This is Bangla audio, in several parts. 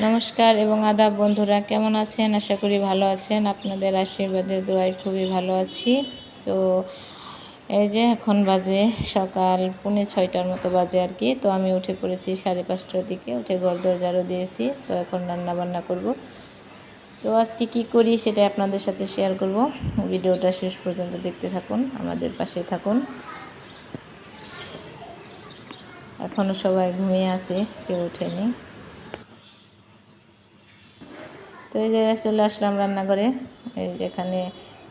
নমস্কার এবং আদাব বন্ধুরা, কেমন আছেন? আশা করি ভালো আছেন। আপনাদের আশীর্বাদে দোয়ায় খুবই ভালো আছি। তো এই যে এখন বাজে সকাল 6:45 মতো বাজে আর কি। তো আমি উঠে পড়েছি 5:30টার দিকে, উঠে ঘরদোর ঝাড়ু দিয়েছি। তো এখন রান্না বান্না করব। তো আজকে কি করি সেটা আপনাদের সাথে শেয়ার করব। ভিডিওটা শেষ পর্যন্ত দেখতে থাকুন, আমাদের পাশে থাকুন। এখনও সবাই ঘুমিয়ে আছে, কেউ ওঠেনি। তো এই জায়গায় চলে আসলাম রান্নাঘরে। এই এখানে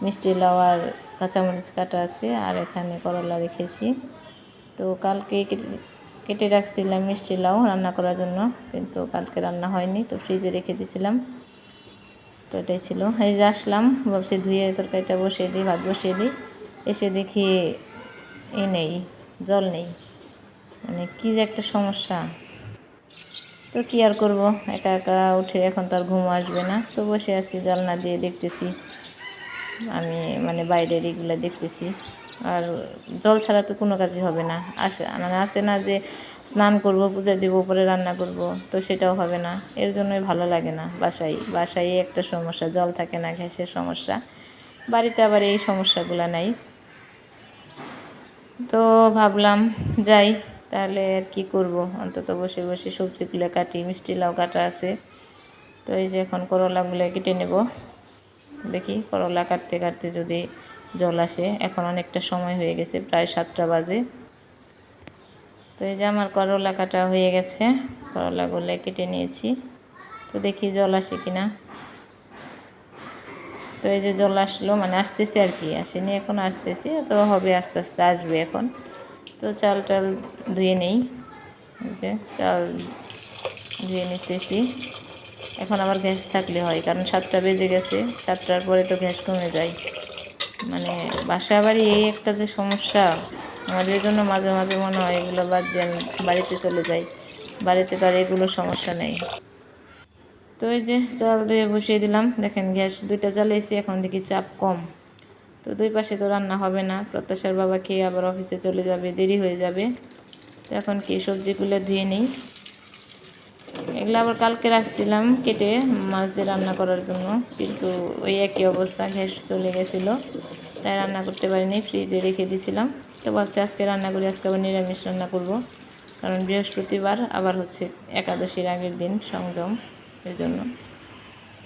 মিষ্টি লাউ আর কাঁচামরিচ কাটা আছে, আর এখানে করলা রেখেছি। তো কালকে কেটে রাখছিলাম মিষ্টি লাউ রান্না করার জন্য, কিন্তু কালকে রান্না হয়নি, তো ফ্রিজে রেখে দিয়েছিলাম। তো এটাই ছিল। এই যে আসলাম, ভাবছি ধুয়ে তরকারিটা বসিয়ে দিই, ভাত বসিয়ে দিই। এসে দেখি নেই, জল নেই। মানে কী যে একটা সমস্যা। তো কী আর করব, একা একা উঠে এখন তো আর ঘুম আসবে না। তো বসে আছি, জানলা দিয়ে দেখতেছি, আমি মানে বাইরের এগুলো দেখতেছি। আর জল ছাড়া তো কোনো কাজই হবে না। আসে না যে স্নান করব, পূজা দিব, পরে রান্না করব, তো সেটাও হবে না। এর জন্যই ভালো লাগে না। বাসায় একটা সমস্যা, জল থাকে না, গ্যাসের সমস্যা। বাড়িতে আবার এই সমস্যাগুলো নাই। তো ভাবলাম যাই, তাহলে আর কি করব, অন্তত বসে বসে সবজিগুলো কাটি। মিষ্টি লাউ কাটা আছে। তো এই যে এখন করলাগুলো কেটে নেব। দেখি করলা কাটতে কাটতে যদি জল আসে। এখন অনেকটা সময় হয়ে গেছে, প্রায় 7টা বাজে। তো এই যে আমার করলা কাটা হয়ে গেছে, করলাগুলো কেটে নিয়েছি। তো দেখি জল আসে কিনা। তো এই যে জল আসলো, মানে আসতেছে আর কি, আসেনি এখন, আসতেছে। তো হবে, আস্তে আস্তে আসবে এখন। তো চাল ধুয়ে নেই। যে চাল ধুয়ে নিতেছি। এখন আবার গ্যাস থাকলে হয়, কারণ 7টা বেজে গেছে। 7টার পরে তো গ্যাস কমে যায়। মানে বাসা বাড়ি এই একটা যে সমস্যা, আমাদের জন্য মাঝে মাঝে মনে হয় এগুলো বাদ দিয়ে আমি বাড়িতে চলে যাই। বাড়িতে তো আর এগুলো সমস্যা নেই। তো এই যে চাল দিয়ে বসিয়ে দিলাম। দেখেন গ্যাস 2টা জ্বালিয়েছি, এখন দেখি চাপ কম। তো 2 পাশে তো রান্না হবে না, প্রত্যাশার বাবা খেয়ে আবার অফিসে চলে যাবে, দেরি হয়ে যাবে। তো এখন কি সবজিগুলো ধুয়ে নিই। এগুলো আবার কালকে রাখছিলাম কেটে মাছ দিয়ে রান্না করার জন্য, কিন্তু ওই একই অবস্থা, গ্যাস চলে গেছিলো, তাই রান্না করতে পারিনি, ফ্রিজে রেখে দিয়েছিলাম। তো ভাবছি আজকে রান্না করি, আজকে আবার নিরামিষ রান্না করব, কারণ বৃহস্পতিবার আবার হচ্ছে একাদশীর আগের দিন, সংযম, এর জন্য।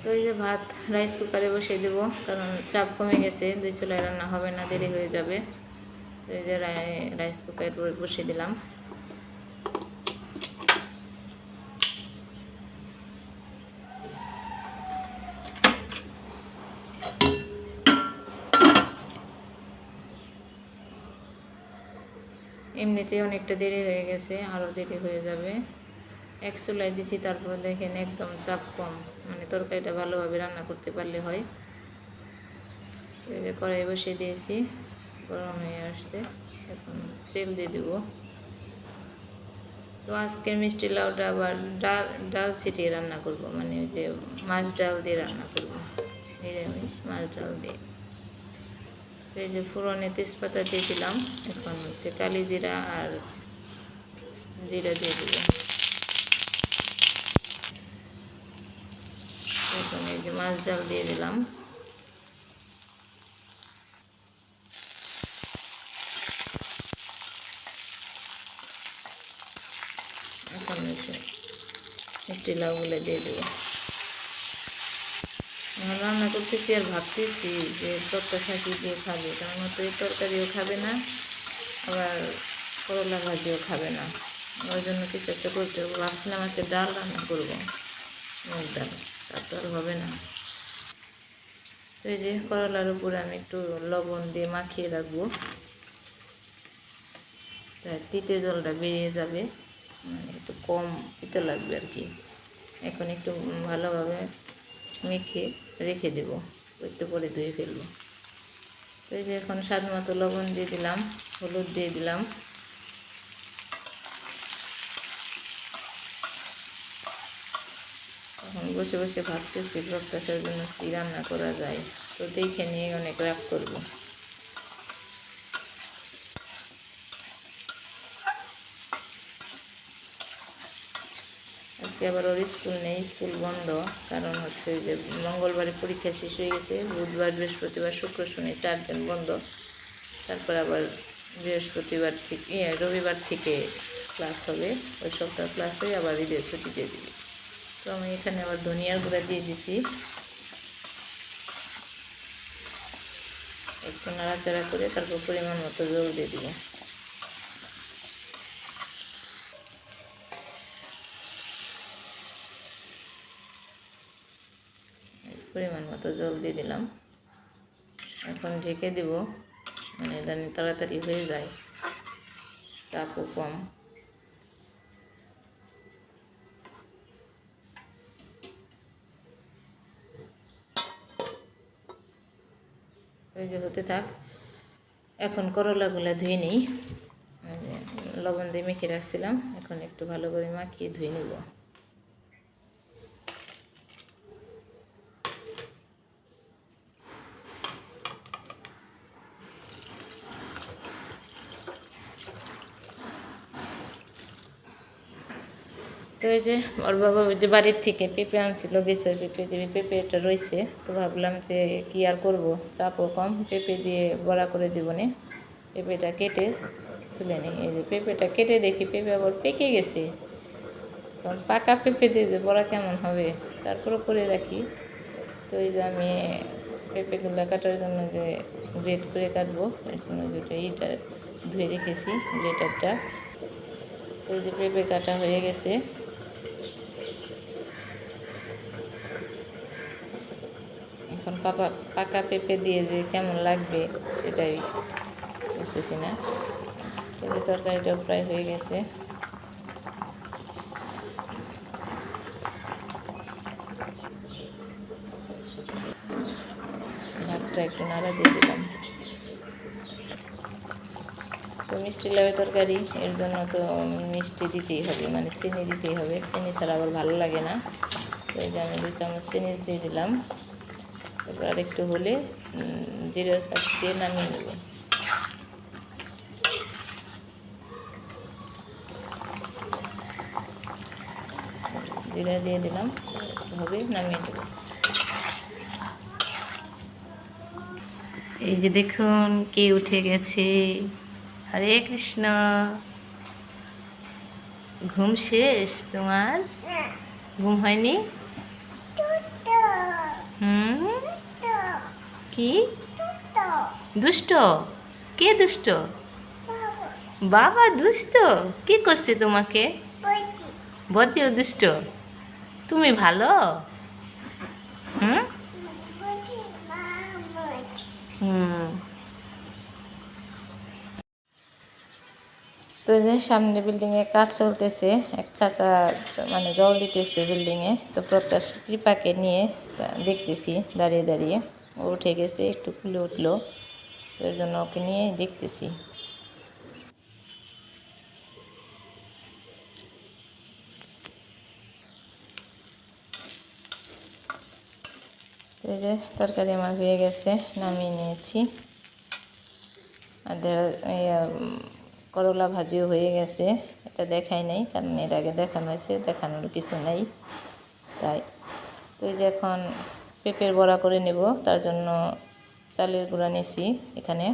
তো এই যে ভাত রাইস কুকারে বসিয়ে দেবো, কারণ চাপ কমে গেছে, 2 চুলায় রান্না হবে না, দেরি হয়ে যাবে। তো এই যে রাইস কুকারে বসিয়ে দিলাম। এমনিতেই অনেকটা দেরি হয়ে গেছে, আরও দেরি হয়ে যাবে। এক চুলায় দিছি, তারপর দেখেন একদম চাপ কম, মানে তরকারিটা ভালোভাবে রান্না করতে পারলে হয়। এই যে কড়াই বসিয়ে দিয়েছি, গরম হয়ে আসছে, এখন তেল দিয়ে দেবো। তো আজকের মিষ্টি লাউটা আবার ডাল ছিটিয়ে রান্না করব, মানে ওই যে মাছ ডাল দিয়ে রান্না করব, নিরামিষ মাছ ডাল দিয়ে। তো এই যে ফোড়নে তেজপাতা দিয়ে দিলাম, এখন হচ্ছে কালি জিরা আর জিরা দিয়ে দিব। এখন এই যে মাছ ডাল দিয়ে দিলাম। এখন হচ্ছে মিষ্টি লাউগুলো দিয়ে দেবো। রান্না করতেছি আর ভাবতেছি যে প্রত্যাশা কী দিয়ে খাবে, কারণ তো এই তরকারিও খাবে না, আবার করলা ভাজিও খাবে না। ওই জন্য কিছু একটা করতে হবে। ভাবছিলাম আজকে ডাল রান্না করবো, মুগ ডাল, তা তো আর হবে না। তো এই যে করলার উপরে আমি একটু লবণ দিয়ে মাখিয়ে রাখবো, তাই তিতে জলটা বেরিয়ে যাবে, মানে একটু কম তিতে লাগবে আর কি। এখন একটু ভালোভাবে মেখে রেখে দেবো, একটু পরে ধুয়ে ফেলবো। তো এই যে এখন স্বাদ মতো লবণ দিয়ে দিলাম, হলুদ দিয়ে দিলাম। এখন বসে বসে ভাবতেছি প্রত্যাশার জন্য কী রান্না করা যায়, তো দেখে নিয়ে অনেক রাগ করবো। আজকে আবার ওর স্কুল নেই, স্কুল বন্ধ। কারণ হচ্ছে যে মঙ্গলবারে পরীক্ষা শেষ হয়ে গেছে, বুধবার বৃহস্পতিবার শুক্র শনি 4 দিন বন্ধ। তারপর আবার বৃহস্পতিবার থেকে রবিবার থেকে ক্লাস হবে, ওই সপ্তাহ ক্লাস হয়ে আবার ঈদের ছুটি দিয়ে দিবে। তো আমি এখানে আবার ধনিয়ার গুঁড়া দিয়ে দিছি, একটু নাড়াচাড়া করে তারপর পরিমাণ মতো জল দিয়ে দিব। পরিমাণ মতো জল দিয়ে দিলাম, এখন ঢেকে দিব, মানে জানি তাড়াতাড়ি হয়ে যায়, চাপও কম। ওই যে হতে থাক, এখন করলাগুলো ধুয়ে নিই। লবণ দিয়ে মেখে রাখছিলাম, এখন একটু ভালো করে মাখিয়ে ধুয়ে নেব। তো এই যে ওর বাবা যে বাড়ির থেকে পেঁপে আনছিল, বেসের পেঁপে দিয়ে, পেঁপেটা রয়েছে, তো ভাবলাম যে কি আর করব, চাপও কম, পেঁপে দিয়ে বড়া করে দিব নে। পেঁপেটা কেটে চুলে নিই। এই যে পেঁপেটা কেটে দেখি পেঁপে আবার পেকে গেছে, কারণ পাকা পেঁপে দিয়ে যে বড়া কেমন হবে, তারপরে করে রাখি। তো এই যে আমি পেঁপেগুলো কাটার জন্য যে গ্রেট করে কাটবো, এর জন্য যেটা এইটা ধুয়ে রেখেছি গ্রেটারটা। তো এই যে পেঁপে কাটা হয়ে গেছে, এখন পাকা পেঁপে দিয়ে যে কেমন লাগবে সেটাই বুঝতেছি না। এই যে তরকারিটাও প্রায় হয়ে গেছে, ভাতটা একটু নাড়া দিয়ে দিলাম। তো মিষ্টি লাউয়ের তরকারি, এর জন্য তো মিষ্টি দিতেই হবে, মানে চিনি দিতেই হবে, চিনি ছাড়া আবার ভালো লাগে না। তো এই যে আমি 2 চামচ চিনি দিয়ে দিলাম। তারপর আর একটু হলে জিরার কাঠ দিয়ে নামিয়ে নেব। জিরা দিয়ে দিলাম, হবে নামিয়ে নেব। এই যে দেখুন কে উঠে গেছে, হরে কৃষ্ণ। ঘুম শেষ তোমার? ঘুম হয়নি? কি দুষ্ট? কে দুষ্ট? বাবা দুষ্ট? কি করছে তোমাকে? বড়দিও দুষ্ট? তুমি ভালো? হুম হুম। তো যে সামনে বিল্ডিংয়ে কাজ চলতেছে, এক চাচা মানে জল দিতেছে বিল্ডিংয়ে। তো প্রত্যাশা কৃপাকে নিয়ে দেখতেছি দাঁড়িয়ে দাঁড়িয়ে, ও উঠে গেছে, একটু খুলে উঠলো, তো এর জন্য ওকে নিয়ে দেখতেছি। তো এই যে তরকারি আমার হয়ে গেছে, নামিয়ে নিয়েছি। আর করলা ভাজিও হয়ে গেছে, এটা দেখাই নাই কারণ এর আগে দেখানো হয়েছে, দেখানোর কিছু নাই তাই। তো এই যে এখন পেঁপের বড়া করে নেব, তার জন্য চালের গুঁড়া নিয়েছি, এখানে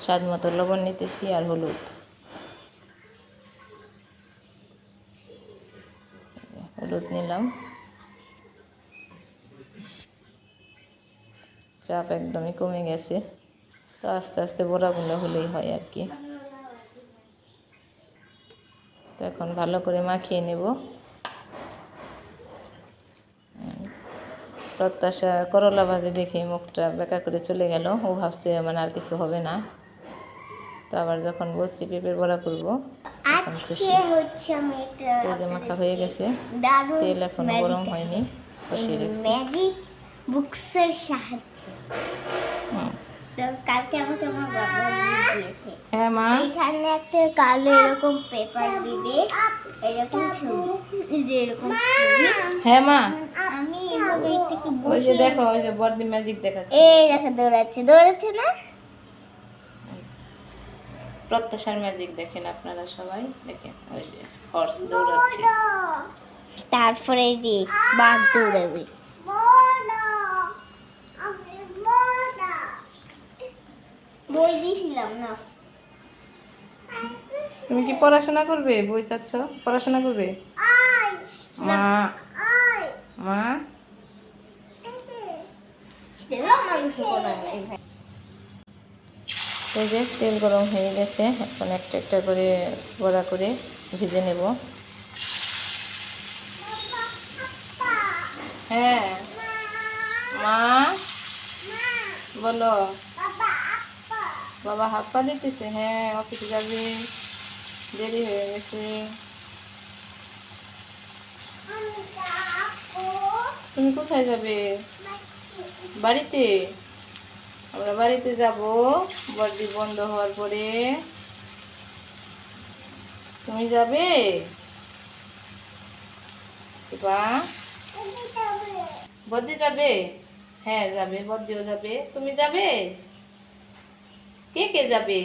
স্বাদ মতো লবণ নিতেছি আর হলুদ। হলুদ নিলাম, চাপ একদমই কমে গেছে, তো আস্তে আস্তে বড়াগুলো হলেই হয় আর কি। তো এখন ভালো করে মাখিয়ে নেব। প্রত্যাশা করলা ভাজি দেখে মুখটা বেঁকা করে চলে গেল, ও ভাবছে মানে আর কিছু হবে না। তো আবার যখন বলছি পেঁপের বড়া করবো, তখন খুশি। তো যে মাখা হয়ে গেছে, তেল এখনো গরম হয়নি, বসিয়ে রেখেছি ম্যাজিক বুকসের সাহায্যে। কালকে আমাকে আমার বাবা দিয়েছে। হ্যাঁ মা, এখানে একটা কালো এরকম পেপার দিবে, এরকম ছবি, যে এরকম ছবি। হ্যাঁ মা, আমি এইভাবে একটু বসে, ওই যে দেখো, ওই যে বড়দি ম্যাজিক দেখাচ্ছে, এই দেখো দৌড়াচ্ছে না? প্রত্যাশার ম্যাজিক দেখেন আপনারা সবাই, দেখেন ওই যে হর্স দৌড়াচ্ছে। তারপরে যে বাঘ দৌড়াবে। বই দিয়েছিলাম না। তুমি কি পড়াশোনা করবে? বই চাচ্ছ? পড়াশোনা করবে? মা মা এই যে তেল গরম হয়ে গেছে, এখন একটা একটা করে বড়া করে ভেজে নেব। হ্যাঁ মা বলো। বাবা হাত পা দিতেছে। হ্যাঁ অফিসে যাবে, দেরি হয়ে গেছে। তুমি কোথায় যাবে? বাড়িতে। আমরা বাড়িতে যাব বড়দি বন্ধ হওয়ার পরে। তুমি যাবে? বড়দি যাবে? হ্যাঁ যাবে, বড়দিও যাবে। তুমি যাবে? কে কে যাবে?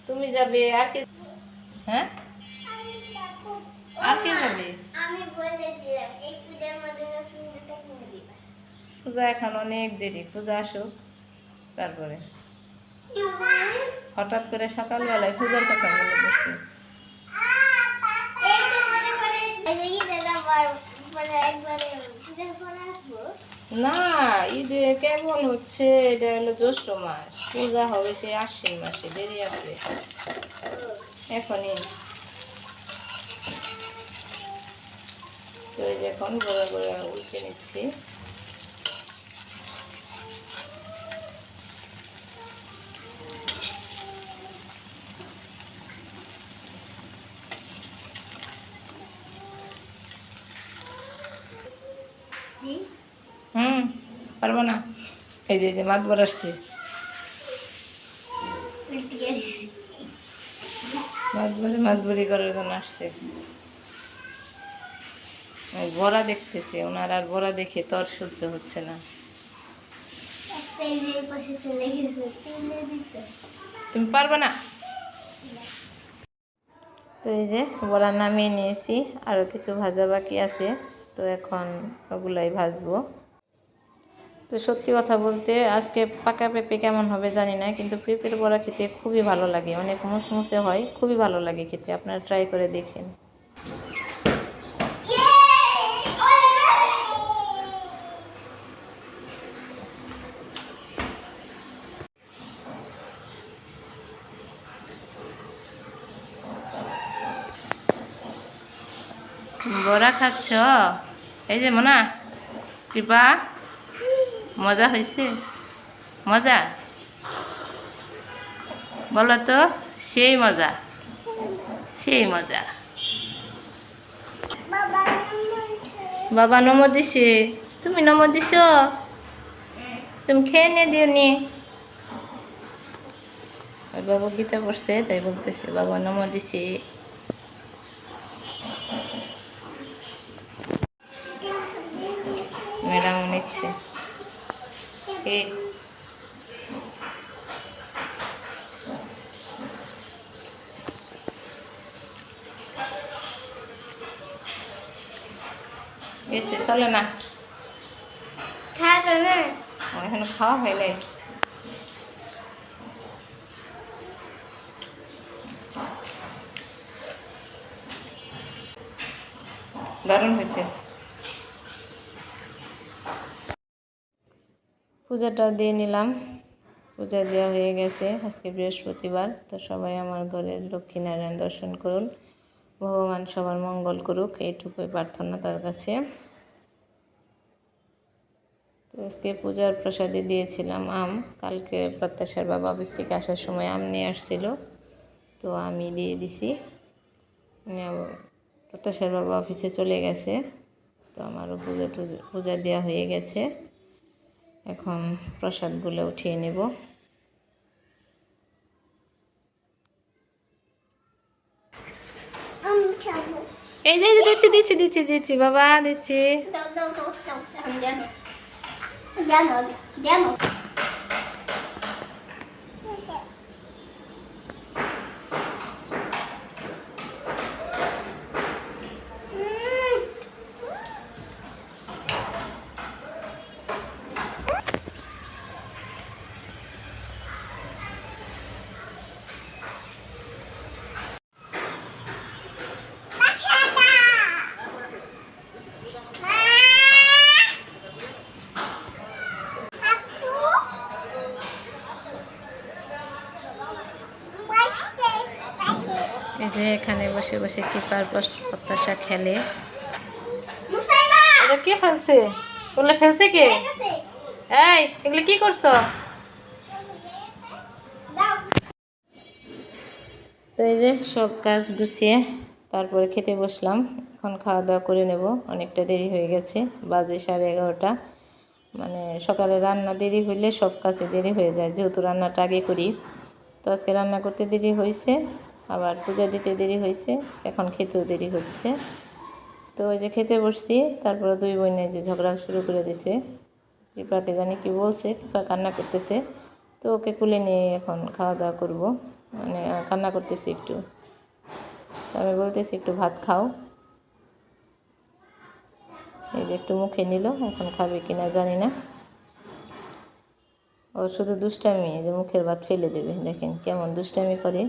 তুমি যাবে, আর কে? হ্যাঁ আর কে যাবে? পূজা এখন অনেক দেরি, পূজা আসুক তারপরে। হঠাৎ করে সকালবেলায় পূজার কথা মনে পড়ছে। না ঈদে কেবল হচ্ছে, এটা হলো জ্যৈষ্ঠ মাস, পূজা হবে সেই আশ্বিন মাসে, দেরি আছে এখনই। তো এই যে এখন বড় বড় উল্টে নিচ্ছি। পারবো না। এই যে মাছ বড় আসছে, মাছ বড়ি করার জন্য আসছে। বড়া দেখতেছে ওনার, আর বড়া দেখে তোর সহ্য হচ্ছে না। তুমি পারবে না। তো এই যে বড়া নামিয়ে নিয়েছি, আরও কিছু ভাজা বাকি আছে, তো এখন ওগুলাই ভাজবো। তো সত্যি কথা বলতে আজকে পাকা পেঁপে কেমন হবে জানি না, কিন্তু পেঁপের বড়া খেতে খুবই ভালো লাগে, অনেক মুসমুসে হয়, খুবই ভালো লাগে খেতে। আপনারা ট্রাই করে দেখেন। বড়া খাচ্ছ? এই যে মোনা, কৃপা, মজা হয়েছে? মজা বলো তো। সেই মজা, সেই মজা। বাবা নমো দিছে, তুমি নমো দিছ? তুমি খেয়ে নে দিও নি। আর বাবা গীতা পড়ছে তাই বলতেছে বাবা নমো দিছে। ম্যাডাম নিচ্ছে। এসে চলে না, এখানে খাওয়া হয় নাই। দারুণ হয়েছে। পূজাটা দিয়ে নিলাম, পূজা দেওয়া হয়ে গেছে। আজকে বৃহস্পতিবার, তো সবাই আমার ঘরের লক্ষ্মীনারায়ণ দর্শন করুন, ভগবান সবার মঙ্গল করুক, এইটুকুই প্রার্থনা তার কাছে। তো আজকে পূজার প্রসাদে দিয়েছিলাম আম। কালকে প্রত্যাশার বাবা অফিস থেকে আসার সময় আম নিয়ে আসছিল, তো আমি দিয়ে দিছি। প্রত্যাশার বাবা অফিসে চলে গেছে, তো আমারও পূজা দেওয়া হয়ে গেছে। এখন প্রসাদগুলো উঠিয়ে নেব। এই যে দিচ্ছি দিচ্ছি দিচ্ছি দিচ্ছি বাবা দিচ্ছি। এখানে বসে বসে কিপার প্রত্যাশা খেলে। মুসাইবা এটা কে ফেলছে? ওগুলো ফেলছে কে? আছে এই এগুলো কি করছো? দাও তো এই যে সব কাজ গুছিয়ে তারপরে খেতে বসলাম। এখন খাওয়া দাওয়া করে নেব, অনেকটা দেরি হয়ে গেছে, বাজে 11:30। মানে সকালে রান্না দেরি হইলে সব কাজে দেরি হয়ে যায়, যেহেতু রান্নাটা আগে করি। তো আজকে রান্না করতে দেরি হয়েছে, আবার পূজা দিতে দেরি হয়েছে, এখন খেতেও দেরি হচ্ছে। তো ওই যে খেতে বসছি, তারপরে দুই বোনে যে ঝগড়া শুরু করে দিছে। কৃপাকে জানি কি বলছে, কৃপা কান্না করতেছে। তো ওকে কুলে নিয়ে এখন খাওয়া দাওয়া করবো, মানে কান্না করতেছি একটু। তো আমি বলতেছি একটু ভাত খাও। এই যে একটু মুখে নিল, এখন খাবে কিনা জানি না। ও শুধু দুষ্টামি, এই যে মুখের ভাত ফেলে দেবে, দেখেন কেমন দুষ্টামি করে।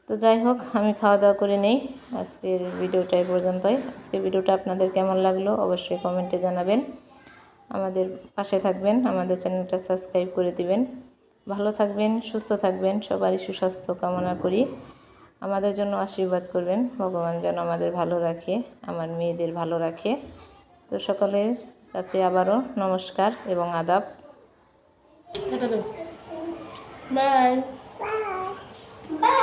তো যাই হোক, আমি খাওয়া দাওয়া করে নেই। আজকের ভিডিওটা এই পর্যন্তই। আজকের ভিডিওটা আপনাদের কেমন লাগলো অবশ্যই কমেন্টে জানাবেন। আমাদের পাশে থাকবেন, আমাদের চ্যানেলটা সাবস্ক্রাইব করে দিবেন। ভালো থাকবেন, সুস্থ থাকবেন, সবারই সুস্বাস্থ্য কামনা করি। আমাদের জন্য আশীর্বাদ করবেন, ভগবান যেন আমাদের ভালো রাখে, আমার মেয়েদের ভালো রাখে। তো সকলের কাছে আবারও নমস্কার এবং আদাব। বাই। বাই